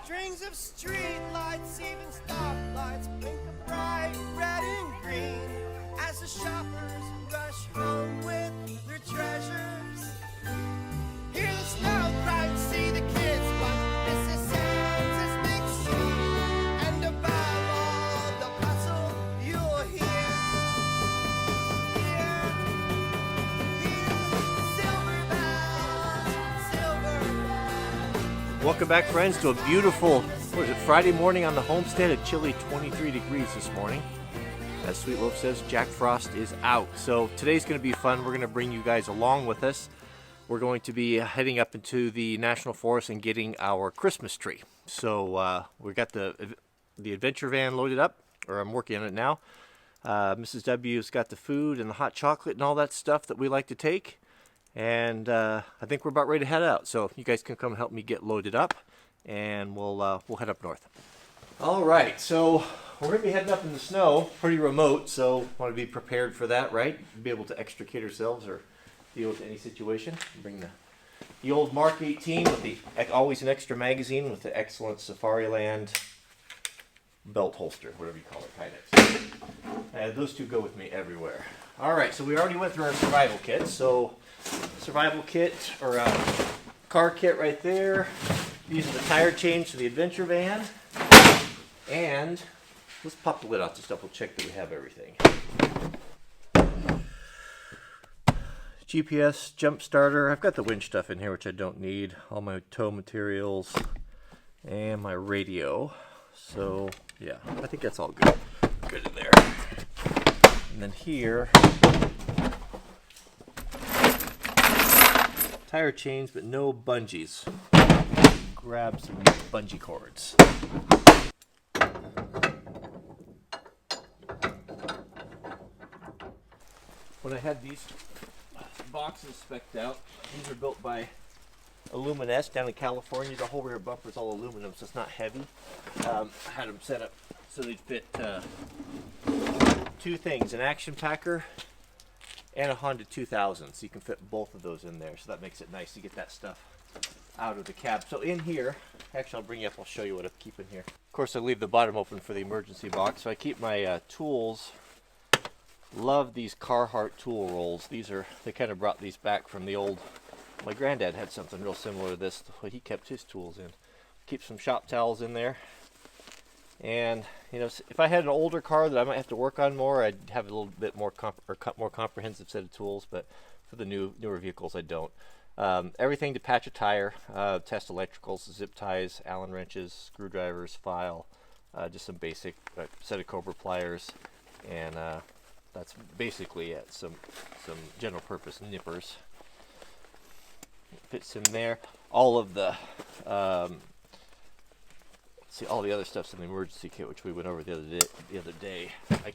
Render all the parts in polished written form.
Strings of street lights, even stoplights, blink a bright red and green as the shoppers rush home with their treasures. Hear the snow cry, see the kids watch Mrs. Santa's big show, and above all the bustle you'll hear silver bells. Welcome back, friends, to a beautiful, what is it, Friday morning on the homestead. A chilly 23 degrees this morning. As Sweet Loaf says, Jack Frost is out. So today's going to be fun. We're going to bring you guys along with us. We're going to be heading up into the National Forest and getting our Christmas tree. So we got the adventure van loaded up, or I'm working on it now. Mrs. W's got the food and the hot chocolate and all that stuff that we like to take. And I think we're about ready to head out. So you guys can come help me get loaded up, and we'll head up north. All right, so we're going to be heading up in the snow, pretty remote, so want to be prepared for that, right? Be able to extricate ourselves or deal with any situation. Bring the old Mark 18 with the always an extra magazine with the excellent Safariland belt holster, whatever you call it, Kydex. And those two go with me everywhere. All right, so we already went through our survival kit. So survival kit, or car kit right there. These are the tire change to the adventure van. And let's pop the lid off, just double check that we have everything. GPS, jump starter. I've got the winch stuff in here, which I don't need. All my tow materials and my radio. So yeah, I think that's all good. Good in there. And then here, tire chains, but no bungees. Grab some bungee cords. When I had these boxes spec'd out, these are built by Aluminess down in California. The whole rear bumper is all aluminum, so it's not heavy. I had them set up so they'd fit two things, an action packer and a Honda 2000, so you can fit both of those in there. So that makes it nice to get that stuff out of the cab. So in here, actually I'll bring you up, I'll show you what I keep in here. Of course I leave the bottom open for the emergency box, so I keep my tools. Love these Carhartt tool rolls. They kind of brought these back from the old, my granddad had something real similar to this, he kept his tools in. Keep some shop towels in there. And you know, if I had an older car that I might have to work on more, I'd have a little bit more more comprehensive set of tools, but for the newer vehicles I don't. Everything to patch a tire, test electricals, zip ties, Allen wrenches, screwdrivers, file, just some basic set of Cobra pliers, and that's basically it. Some general purpose nippers. Fits in there. All of the all the other stuff's in the emergency kit, which we went over the other day. I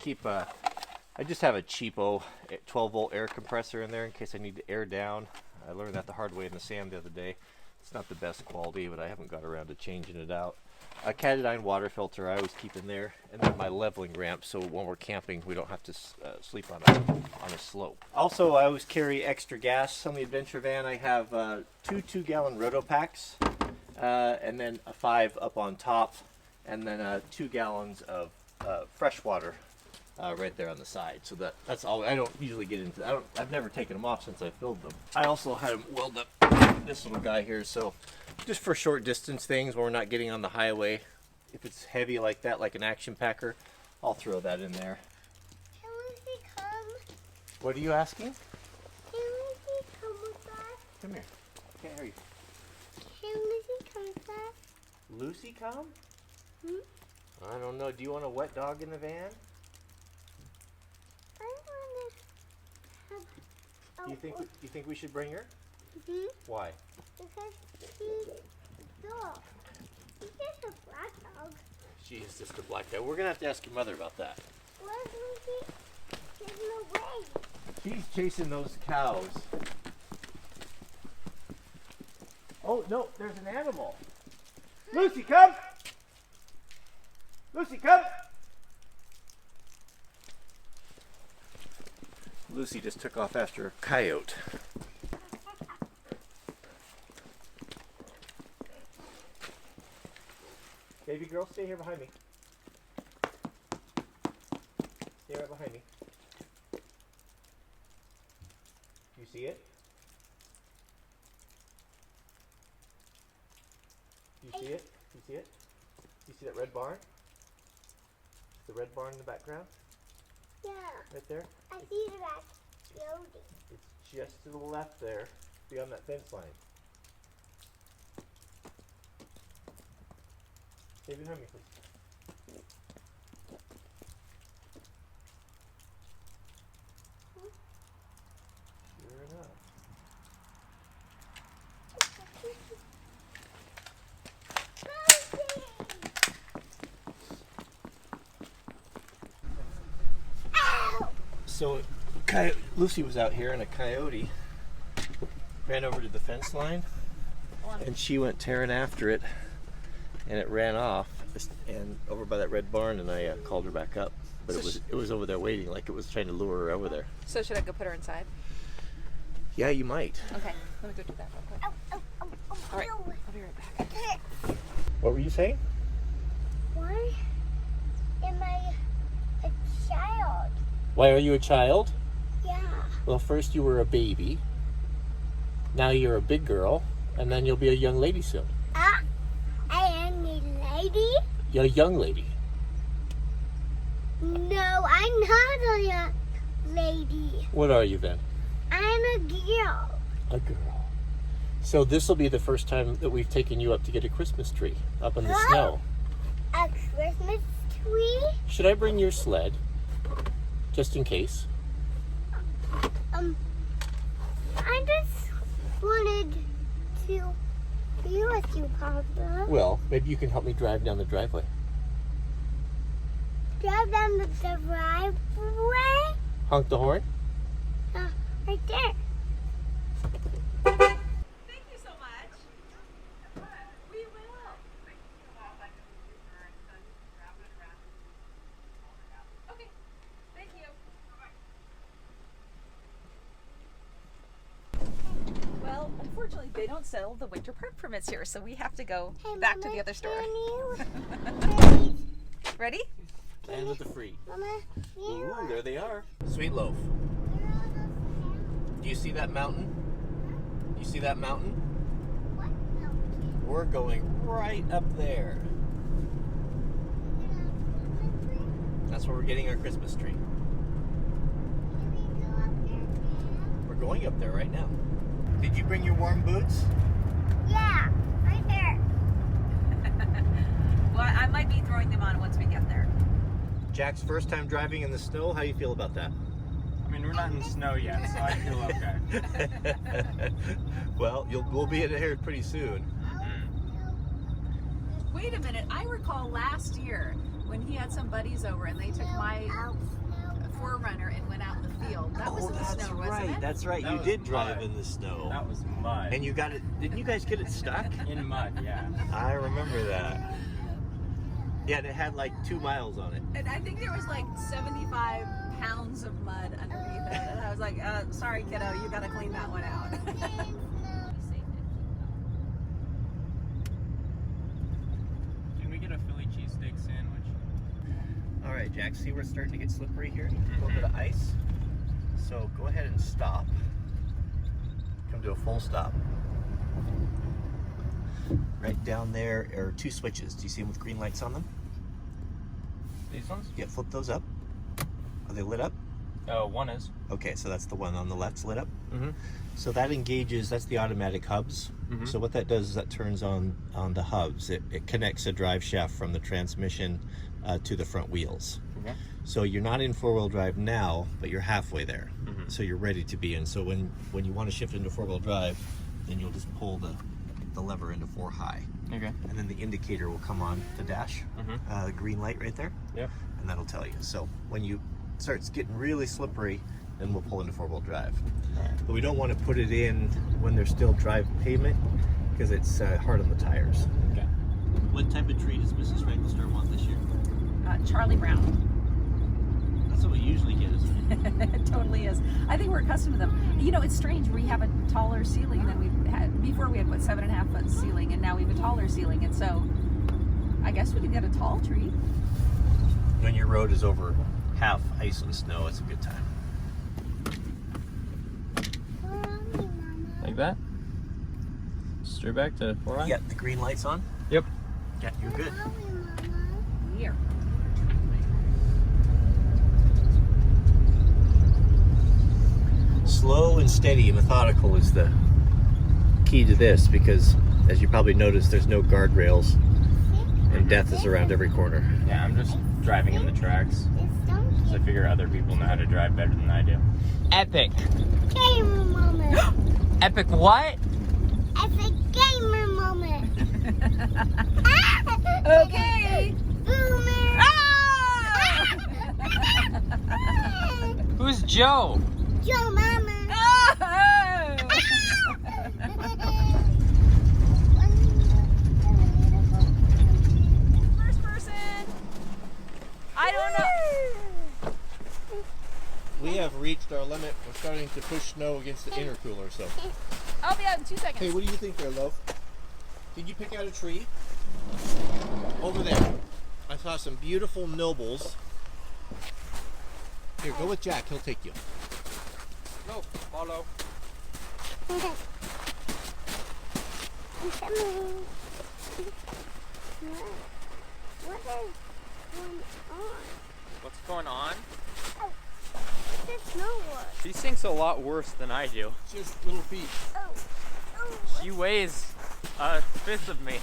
just have a cheapo 12-volt air compressor in there in case I need to air down. I learned that the hard way in the sand the other day. It's not the best quality, but I haven't got around to changing it out. A Catadine water filter I always keep in there, and then my leveling ramp, so when we're camping we don't have to sleep on a slope. Also, I always carry extra gas on the adventure van. I have two 2-gallon roto packs, and then a 5 up on top, and then 2 gallons of fresh water right there on the side. So that's all. I don't usually get into. I've never taken them off since I filled them. I also had them weld up this little guy here, so just for short distance things when we're not getting on the highway. If it's heavy like that, like an action packer, I'll throw that in there. Can Lucy come? What are you asking? Can Lucy come with us? Come here. Can't hear you. Can Lucy come with us? Lucy come? Hmm? I don't know. Do you want a wet dog in the van? I want to have You think we should bring her? Hmm? Why? Because she's a dog. She's just a black dog. She is just a black dog. We're gonna have to ask your mother about that. Where's Lucy? She's away. She's chasing those cows. Oh no, there's an animal. Lucy, come! Lucy, come! Lucy just took off after a coyote. Baby girl, stay here behind me. Stay right behind me. Do you see it? Do you see it? Do you see it? Do you see that red barn? The red barn in the background? Yeah. Right there? I see the back building. It's just to the left there, beyond that fence line. Stay behind me, please. Sure enough. So, Lucy was out here and a coyote ran over to the fence line and she went tearing after it and it ran off and over by that red barn, and I called her back up, but So it was over there waiting, like it was trying to lure her over there. So should I go put her inside? Yeah, you might. Okay, let me go do that real quick. All right, I'll be right back. What were you saying? Why am I a child? Why are you a child? Yeah. Well, first you were a baby, now you're a big girl, and then you'll be a young lady soon. I am a lady? You're a young lady. No, I'm not a young lady. What are you then? I'm a girl. A girl. So this will be the first time that we've taken you up to get a Christmas tree up in the snow. A Christmas tree? Should I bring your sled? Just in case. I just wanted to be with you, Papa. Well, maybe you can help me drive down the driveway. Drive down the driveway? Honk the horn. Right there. Thank you so much. We will. Okay, thank you. Well, unfortunately, they don't sell the winter park permits here, so we have to go Hey, back Mama, to the other store. Can you Ready? Land of the free. Mama, Ooh, there they are. Sweet loaf. Do you see that mountain? Do you see that mountain? what mountain? We're going right up there. That's where we're getting our Christmas tree. Can we go up there now? We're going up there right now. Did you bring your warm boots? Yeah, right there. Well, I might be throwing them on once we get there. Jack's first time driving in the snow. How do you feel about that? I mean, we're not in snow yet, so I feel okay. Well, we'll be in here pretty soon. Wait a minute, I recall last year when he had some buddies over and they took my Forerunner and went out in the field. That was in the snow, wasn't it? That's right. That You was did drive mud. in the snow. That was mud. And you got it. Didn't you guys get it stuck? In mud, yeah. I remember that. Yeah, and it had like 2 miles on it. And I think there was like 75 pounds of mud underneath it. And I was like, sorry, kiddo, you gotta clean that one out. Can we get a Philly cheesesteak sandwich? All right, Jack. See, we're starting to get slippery here. A little bit of ice. So go ahead and stop. Come to a full stop. Right down there are 2 switches. Do you see them with green lights on them? These ones? Yeah, flip those up. Are they lit up? Oh, one is. Okay, so that's the one on the left's lit up. Mm-hmm. So that engages, that's the automatic hubs. Mhm. So what that does is that turns on the hubs. It connects a drive shaft from the transmission to the front wheels. Okay. So you're not in 4-wheel drive now, but you're halfway there. Mhm. So you're ready to be in. So when you want to shift into 4-wheel drive, then you'll just pull the lever into 4 high. Okay. And then the indicator will come on the dash, Mhm. the green light right there. Yep. And that'll tell you. So when you starts getting really slippery, then we'll pull into 4-wheel drive. Alright. But we don't want to put it in when there's still drive pavement because it's hard on the tires. Okay. What type of tree does Mrs. Wranglerstar want this year? Charlie Brown. That's what we usually get, isn't it? It totally is. I think we're accustomed to them. You know, it's strange. We have a taller ceiling than we've had before. We had 7.5 foot ceiling, and now we have a taller ceiling. And so, I guess we could get a tall tree. When your road is over half ice and snow, it's a good time. Like that? Straight back to 4 on? You got the green lights on? Yep. Yeah, you're good. Here. Slow and steady and methodical is the key to this, because as you probably noticed, there's no guardrails and death is around every corner. Yeah, I'm just driving in the tracks. So I figure other people know how to drive better than I do. Epic! Gamer moment. Epic what? Epic gamer moment. Okay. Boomer. Ah! Who's Joe? Yo, mama. Oh! First person. I don't know. We have reached our limit. We're starting to push snow against the intercooler, so. I'll be out in 2 seconds. Hey, what do you think there, love? Did you pick out a tree? Over there. I saw some beautiful nobles. Here, go with Jack. He'll take you. No, follow. I'm coming. What is going on? What's going on? There's no one. She sinks a lot worse than I do. It's just little feet. Oh. Oh. She weighs a fifth of me.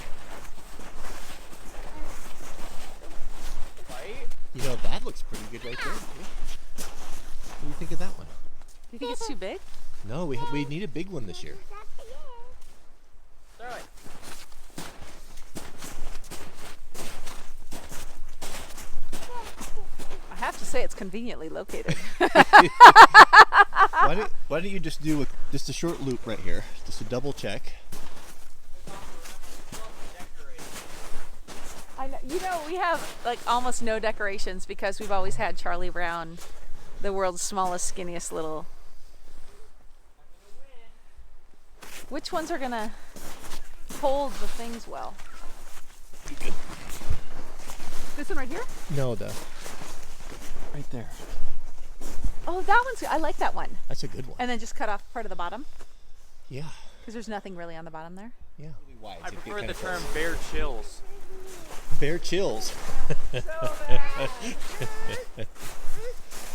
Right? You know, that looks pretty good right there. What do you think of that one? Do you think it's too big? No, we need a big one this year. Throw it. I have to say it's conveniently located. Why don't you just do just a short loop right here, just a double check. I know, you know, we have like almost no decorations because we've always had Charlie Brown, the world's smallest, skinniest little. Which ones are gonna hold the things well? This one right here? No, right there. Oh, that one's. I like that one. That's a good one. And then just cut off part of the bottom Yeah. because there's nothing really on the bottom there. Yeah. I prefer the term bear chills. Bear chills.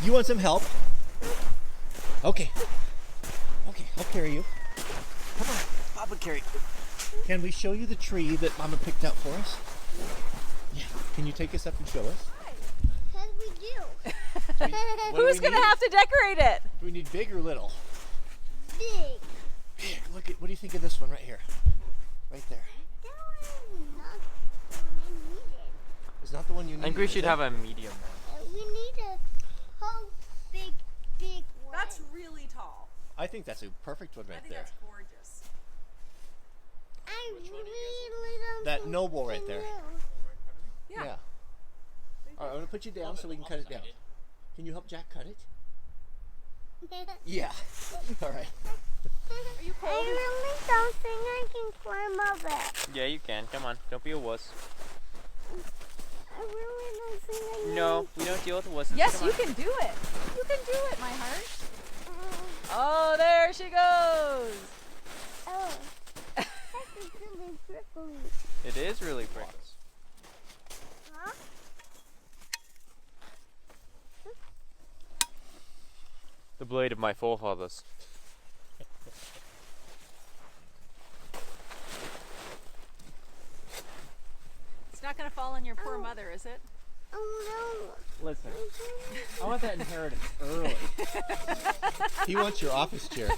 You want some help? Okay. Okay, I'll carry you. Come on, Papa carry. Can we show you the tree that Mama picked out for us? Yeah. Can you take us up and show us? Because we do. What do Who's we gonna need? have to decorate it? Do we need big or little? Big. Big. Look at. What do you think of this one right here? Right there. That one is not the one I needed. It's not the one you need. I think we should have a medium one. We need a whole big one. That's really tall. I think that's a perfect one right there. gorgeous. I really don't That think noble right I there. know. Yeah. All right, I'm gonna put you down so we can cut it down. Can you help Jack cut it? Yeah. All right. Are you I really don't think I can climb up it. Yeah, you can. Come on. Don't be a wuss. I really don't think I can. No, we don't deal with wusses. Yes, Come you on. can do it. You can do it, my heart. Oh, there she goes. Oh. That's really prickly. It is really pretty. Huh? The blade of my forefathers. It's not going to fall on your poor mother, is it? Oh Listen, no. I want that inheritance early. He wants your office chair.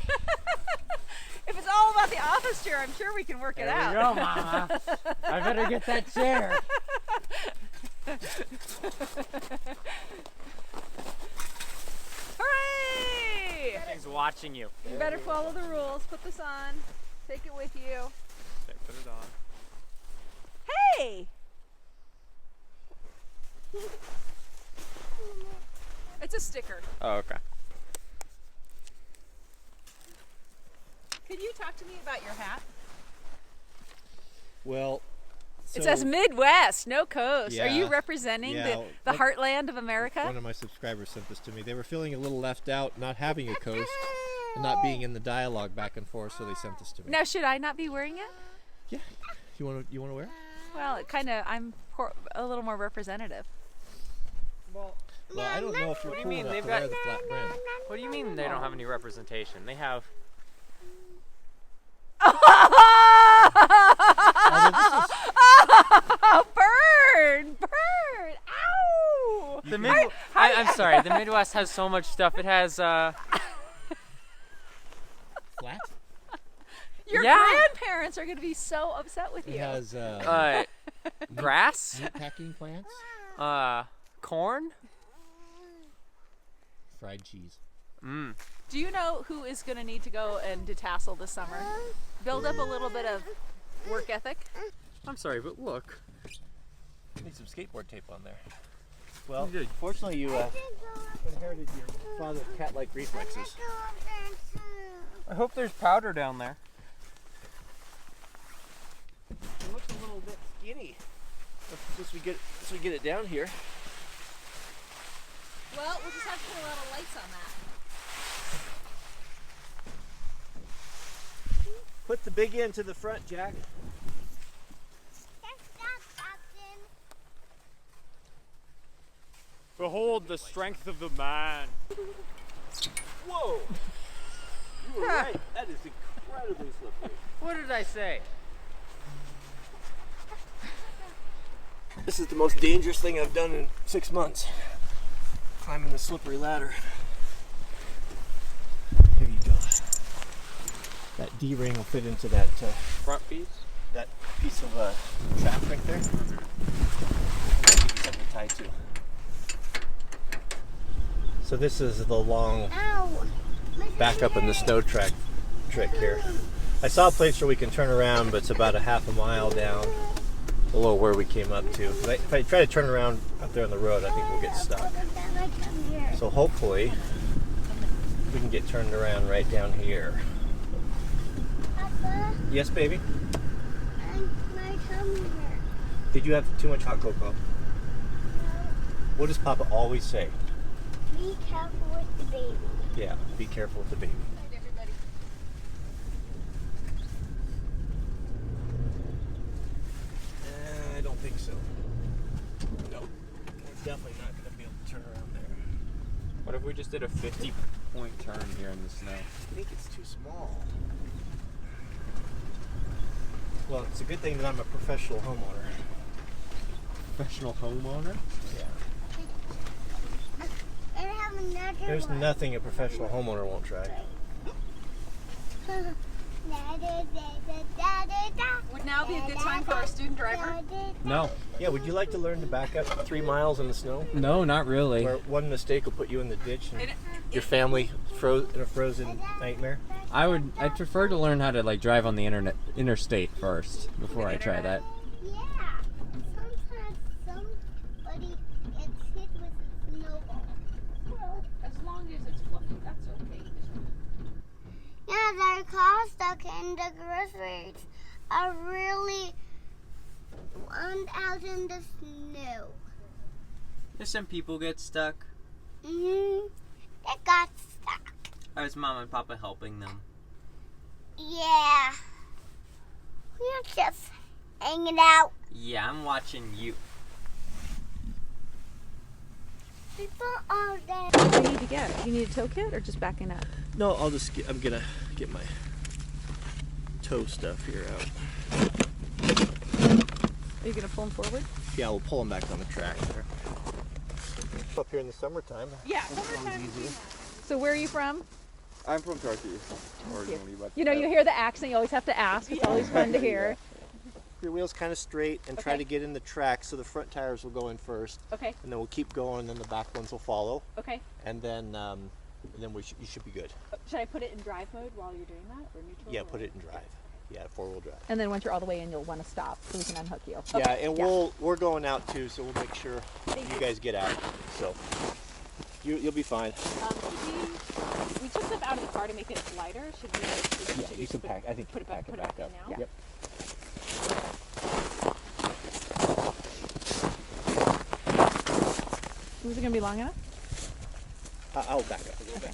If it's all about the office chair, I'm sure we can work it There out. we go, Mama. I better get that chair. Hooray! Thing's watching you. You better follow the rules. Put this on. Take it with you. Okay, put it on. Hey! It's a sticker. Oh, okay. Can you talk to me about your hat? Well, It says Midwest, no coast. Are you Yeah. representing Yeah, the heartland of America? One of my subscribers sent this to me. They were feeling a little left out, not having a coast, and not being in the dialogue back and forth, so they sent this to me. Now, should I not be wearing it? Yeah. You want to wear it? Well, I'm a little more representative. Well, I don't know if you're What do you cool mean? enough They've to wear got- the flat brim. what do you mean they don't have any representation? They have. Burn! Ow! I'm sorry. The Midwest has so much stuff. It has. Flat? Your Yeah. grandparents are going to be so upset with It you. has Grass. meat packing plants, Corn. fried cheese. Mm. Do you know who is going to need to go and detassel this summer? Build up a little bit of work ethic. I'm sorry, but look. Need some skateboard tape on there. Well, You did. fortunately you inherited your father's cat-like reflexes. I hope there's powder down there. It looks a little bit skinny. Once we get it down here. Well, we'll just have to put a lot of lights on that. Put the big end to the front, Jack. Behold the strength of the man. Whoa! You were right. That is incredibly slippery. What did I say? This is the most dangerous thing I've done in 6 months. Climbing the slippery ladder. Here you go. That D-ring will fit into that Front piece. that piece of trap right there. And that'll give you something to tie to. So this is the long back up in the snow track trick here. I saw a place where we can turn around, but it's about a half a mile down below where we came up to. If I try to turn around up there on the road, I think we'll get stuck. So hopefully we can get turned around right down here. Papa, Yes, baby? my tummy hurts. Did you have too much hot cocoa? What does Papa always say? Be careful with the baby. Yeah, be careful with the baby. Everybody. I don't think so. No, we're definitely not going to be able to turn around there. What if we just did a 50-point turn here in the snow? I think it's too small. Well, it's a good thing that I'm a professional homeowner. Professional homeowner? Yeah. And I have another There's one. nothing a professional homeowner won't try. Would now be a good time for our student driver? No. Yeah, would you like to learn to back up 3 miles in the snow? No, not really. Where one mistake will put you in the ditch and It- your family in a frozen nightmare? I'd prefer to learn how to like drive on the interstate first before I try that. Yeah. Sometimes somebody gets hit with a snowball. Well, as long as it's fluffy, that's okay. Yeah, their cars stuck in the groceries are really out in the snow. Some people get stuck. They got stuck. Or is Mom and Papa helping them? Yeah. We're just hanging out. Yeah, I'm watching you. People are there. What do you need to get? Do you need a tow kit or just backing up? No, I'm gonna get my toe stuff here out. Are you going to pull them forward? Yeah, we'll pull them back on the track there. Up here in the summertime. Yeah, summertime. So where are you from? I'm from Turkey originally, but You know, you hear the accent, you always have to ask. It's always fun to hear. Your wheel's kind of straight and try Okay. to get in the track so the front tires will go in first. Okay, And then we'll keep going and then the back ones will follow. okay. And then you should be good. Should I put it in drive mode while you're doing that? Or neutral? Yeah, or- put it in drive. Yeah, 4-wheel drive. And then once you're all the way in, you'll want to stop so we can unhook you. Yeah, Okay, and we're going out too, so we'll make sure you guys get out. So you'll be fine. We took stuff out of the car to make it lighter. Should we? Yeah, you can pack. I think put you it can back, pack put it it back back up. in now. Yep. Is it gonna be long enough? I'll back up a little bit.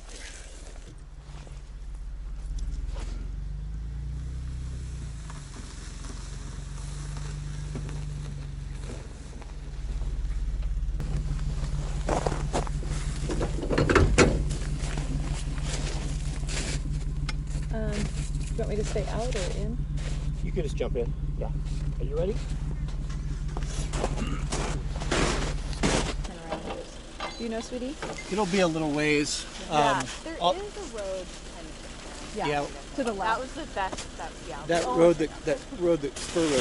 You want me to stay out or in? You can just jump in. Yeah. Are you ready? Do you know, sweetie? It'll be a little ways. There is a road kind of. Yeah. To the left. That was the best. That road, that spur road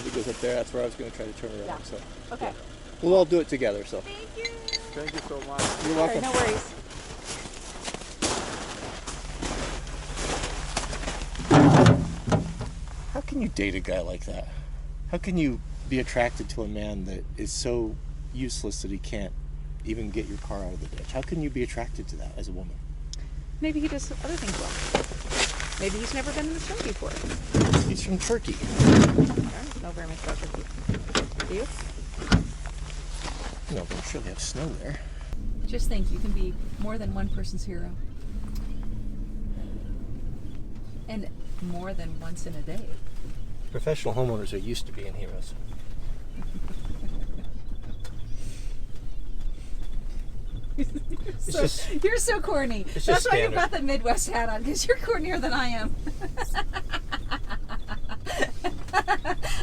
that goes up there, that's where I was going to try to turn around. Yeah. So Okay. we'll all do it together. So Thank you. Thank you so much. you're Okay, welcome. no worries. How can you date a guy like that? How can you be attracted to a man that is so useless that he can't even get your car out of the ditch? How can you be attracted to that as a woman? Maybe he does other things well. Maybe he's never been in the snow before. He's from Turkey. I don't know very much about Turkey. Do you? No, but I'm sure they have snow there. Just think, you can be more than one person's hero. And more than once in a day. Professional homeowners are used to being heroes. You're so corny. It's That's just why you standard. got the Midwest hat on, because you're cornier than I am.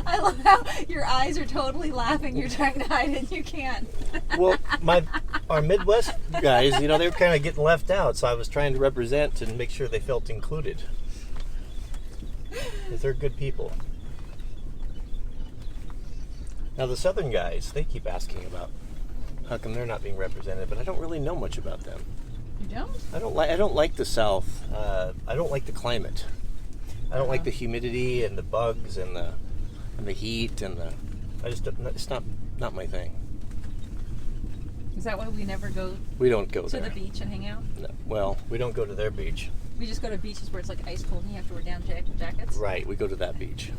I love how your eyes are totally laughing. You're trying to hide it and you can't. Well, our Midwest guys, you know, they were kind of getting left out, so I was trying to represent and make sure they felt included. Because they're good people. Now the Southern guys, they keep asking about how come they're not being represented, but I don't really know much about them. You don't? I don't like the South. I don't like the climate. I don't like the humidity and the bugs and the heat and the. It's not my thing. Is that why we never go We don't go to there. the beach and hang out? No, well, we don't go to their beach. We just go to beaches where it's like ice cold and you have to wear down jackets? Right, we go to that beach.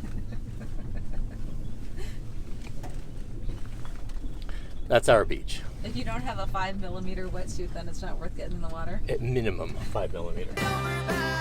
That's our beach. If you don't have a 5mm wetsuit, then it's not worth getting in the water. At minimum, 5mm.